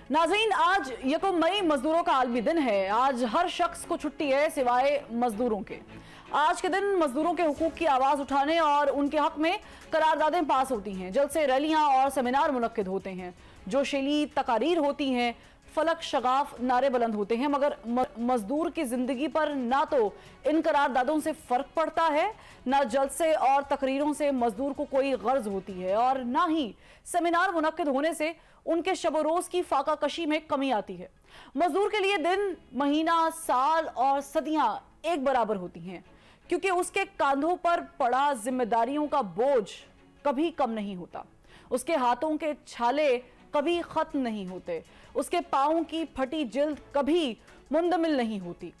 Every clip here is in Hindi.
नाज़रीन, आज 1 मई मजदूरों का आलमी दिन है। आज हर शख्स को छुट्टी है सिवाय मजदूरों के। आज के दिन मजदूरों के हुकूक की आवाज उठाने और उनके हक में करारदादें पास होती हैं। जल्द से रैलियां और सेमिनार मुनक्किद होते हैं, जोशीली तकारीर होती हैं, फलक शगाफ नारे बुलंद होते हैं। मगर मजदूर की जिंदगी पर ना तो इन करारदादों से फर्क पड़ता है, ना जलसे और तकरीरों से मजदूर को कोई गर्ज होती है, और ना ही सेमिनार मुनक्किद होने से उनके शब रोज की फाका कशी में कमी आती है। मजदूर के लिए दिन, महीना, साल और सदियां एक बराबर होती हैं, क्योंकि उसके कांधों पर पड़ा जिम्मेदारियों का बोझ कभी कम नहीं होता। उसके हाथों के छाले कभी खत्म नहीं होते, उसके पांवों की फटी जिल्द कभी मुंदमिल नहीं होती।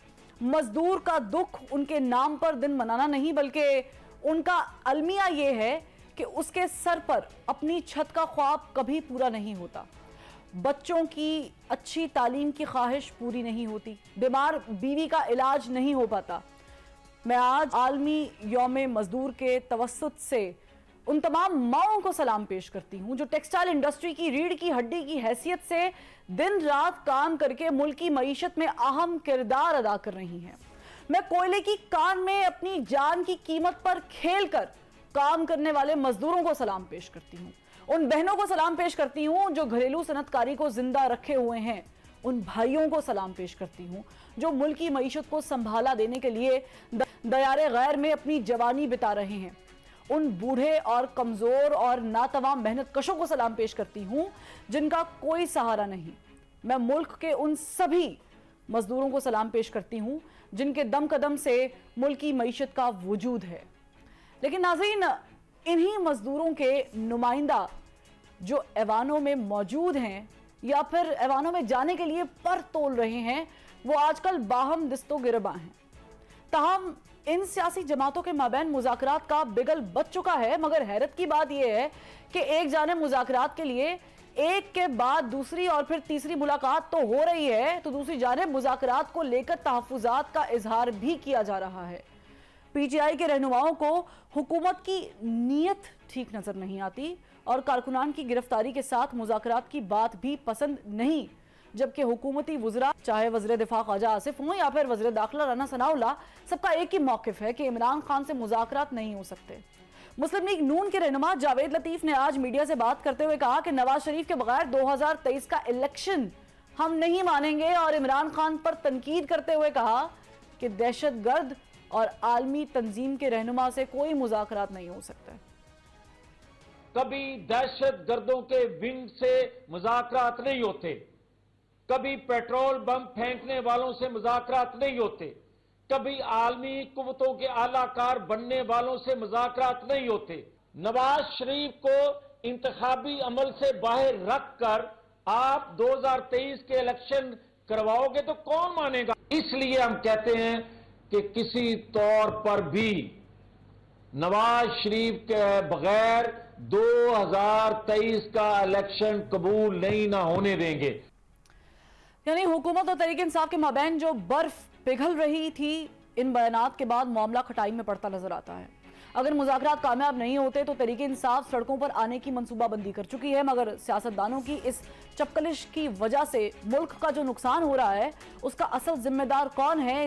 मजदूर का दुख उनके नाम पर दिन मनाना नहीं, बल्कि उनका अलमिया यह है कि उसके सर पर अपनी छत का ख्वाब कभी पूरा नहीं होता। बच्चों की अच्छी तालीम की ख्वाहिश पूरी नहीं होती, बीमार बीवी का इलाज नहीं हो पाता। मैं आज आलमी यौम मजदूर के तवस्सुत से उन तमाम माओं को सलाम पेश करती हूं जो टेक्सटाइल इंडस्ट्री की रीढ़ की हड्डी की हैसियत से दिन रात काम करके मुल्क की मईशत में अहम किरदार अदा कर रही हैं। मैं कोयले की कान में अपनी जान की कीमत पर खेल कर काम करने वाले मजदूरों को सलाम पेश करती हूँ। उन बहनों को सलाम पेश करती हूँ जो घरेलू सनतकारी को जिंदा रखे हुए हैं। उन भाइयों को सलाम पेश करती हूँ जो मुल्क की मईशत को संभाला देने के लिए दयारे गैर में अपनी जवानी बिता रहे हैं। उन बूढ़े और कमजोर और नातवाम मेहनत कशों को सलाम पेश करती हूँ जिनका कोई सहारा नहीं। मैं मुल्क के उन सभी मजदूरों को सलाम पेश करती हूँ जिनके दम कदम से मुल्क की मईशत का वजूद है। लेकिन नाज़रीन, इन्हीं मजदूरों के नुमाइंदा जो ऐवानों में मौजूद हैं या फिर ऐवानों में जाने के लिए पर तोल रहे हैं, वो आजकल बाहम दिस्तो गिरबा हैं। ताहम इन सियासी जमातों के माबैन मुज़ाकरात का बिगल बच चुका है। मगर हैरत की बात यह है कि एक जाने मुज़ाकरात के लिए एक के बाद दूसरी और फिर तीसरी मुलाकात तो हो रही है, तो दूसरी जाने मुज़ाकरात को लेकर तहफ़्फ़ुज़ात का इजहार भी किया जा रहा है। पीटीआई के रहनुमाओं को हुकूमत की नीयत ठीक नजर नहीं आती और कारकुनान की गिरफ्तारी के साथ मुज़ाकरात की बात भी पसंद नहीं, जबकि हुकूमती वज़रा, चाहे वज़ीर दिफा ख्वाजा आसिफ हों या फिर वज़ीर दाखिला राना सनाउल्लाह, सबका एक ही मौक़िफ़ है कि इमरान खान से मुज़ाकरात नहीं हो सकते। मुस्लिम लीग नून के रहनुमा जावेद लतीफ़ ने आज मीडिया से बात करते हुए कहा कि नवाज शरीफ के बगैर 2023 का इलेक्शन हम नहीं मानेंगे, और इमरान खान पर तनकीद करते हुए कहा कि दहशतगर्द और आलमी तंजीम के रहनुमा से कोई मुज़ाकरात नहीं हो सकता। कभी दहशत गर्दों के विंग से मुज़ाकरात नहीं होते, कभी पेट्रोल बम फेंकने वालों से मुज़ाकरात नहीं होते, कभी आलमी कुव्वतों के आलाकार बनने वालों से मुज़ाकरात नहीं होते। नवाज शरीफ को इंतखाबी अमल से बाहर रखकर आप 2023 के इलेक्शन करवाओगे तो कौन मानेगा। इसलिए हम कहते हैं कि किसी तौर पर भी नवाज शरीफ के बगैर 2023 का इलेक्शन कबूल नहीं ना होने देंगे। यानी हुकूमत और तहरीक इंसाफ के माबैन जो बर्फ पिघल रही थी, इन बयानात के बाद मामला खटाई में पड़ता नजर आता है। अगर मुज़ाकरात कामयाब नहीं होते तो तहरीक इंसाफ सड़कों पर आने की मंसूबाबंदी कर चुकी है। मगर सियासतदानों की इस चपकलिश की वजह से मुल्क का जो नुकसान हो रहा है, उसका असल जिम्मेदार कौन है?